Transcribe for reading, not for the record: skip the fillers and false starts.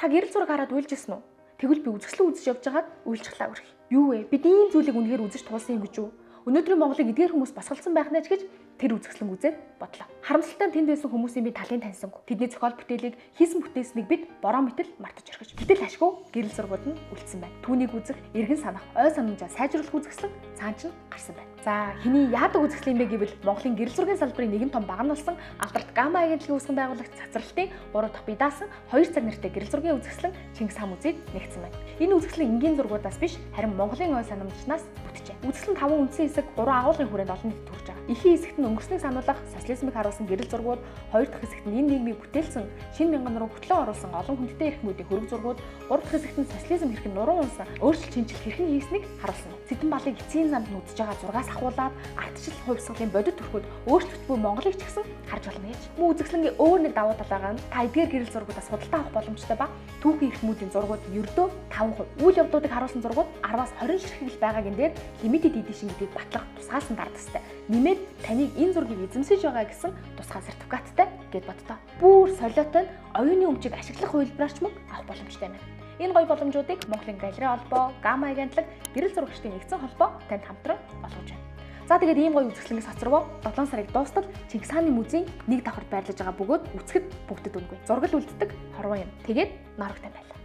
Та гэрэл зураг хараад уйлжсэн үү? Тэгвэл би үзэсгэлэн үзэж явж байгаад уйлчихлаа үргэлж. Юу вэ? Бид ийм зүйлийг үнэхээр үзэж туулсан юм гэж үү? Өнөөдрийн Монголыг эдгээр хүмүүс босголсон байх нэ гэж тэр үзэсгэлэн үзээд бодлоо. Харамсалтай нь тэнд байсан хүмүүсийн би талын таньсангүй. Тэдний зохиол бүтээлийг хийсэн бүтээснийг бид бороо мэтэл мартаж орхиж. Гэтэл ашгүй гэрэл зургууд нь үлдсэн байна. Түүнийг үзэх, эргэн санах, ой санамжаа сайжруулах үзэсгэлэн цаан чинь гарсан байна. За хэний яадаг үзэсгэлэн юм бэ гэвэл Монголын гэрэл зургийн салбарын нэгэн том баг нь болсон Алдарт Гамма агентлагийн үүсгэн байгуулагч цацралтын 3 дахь бие даасан 2 цаг нэртэй гэрэл зургийн үзэсгэлэн Чингис хаан музейд нэгдсэн байна. Энэ үзэсгэлэн энгийн зургуудаас биш харин Монголын ой санамжнаас бүтжээ. Үзэсгэлэн 5 үндсэн хэсэг 3 агуулгын хүрээнд олон нийтэд хүрч байгаа. Ихэнх хэсэгт нь өнгөрснийг сануулгах социализмыг харуулсан гэрэл зургууд, 2 дахь хэсэгт нь энэ нийгмийг бүтээлсэн шинэ мянган руу хөтлөн оруулсан олон хүндтэй эрхмүүдийн хөрөг зургууд, 3 дахь хэсэгт нь социализм хэрхэн нуруу унсан, өөрчлөлт шинжил хэрхэн хийснийг харуулсан. Цэдэн балыг эцсийн замд үзэж байгаа зургаас ахуулаад ардчил хувьсгалын бодит төрхөд өөрчлөлт буй Монголыг ч гэсэн харж болно гэж. Мөн үзэсгэлэнгийн өөр нэг давуу тал байгаа нь та эдгээр гэрэл зургуудаас худалдаа авах боломжтой ба түүхийн эрхмүүдийн зургууд ердөө 5%, үйл явдлуудыг харуулсан зургууд 10-аас 20 ширхэг байгаагийн дээр limited edition гэдгийг батлах тусгаалсан дардастай. Нэмээд таныг энэ зургийг эзэмсэж байгаа гэсэн тусгай сертификаттай гэд бодтоо. Бүр солиотой нь оюуны өмчийг ашиглах хувилбараарч мөн авах боломжтой байна. Энэ гоё боломжуудыг Монголын галерей холбоо, Гамма агентлаг, гэрэл зурагчдын нэгдсэн холбоо танд хамтран олгож байна. За тэгээд ийм гоё үзэсгэлэнгээс хоцорвоо 7 сарыг дуустал Чингис хааны музейн нэг давхарт байрлаж байгаа бөгөөд үзэхэд бүгдэд үнгүй. Зургал үлддэг хорвоо юм. Тэгээд нарагтай байлаа.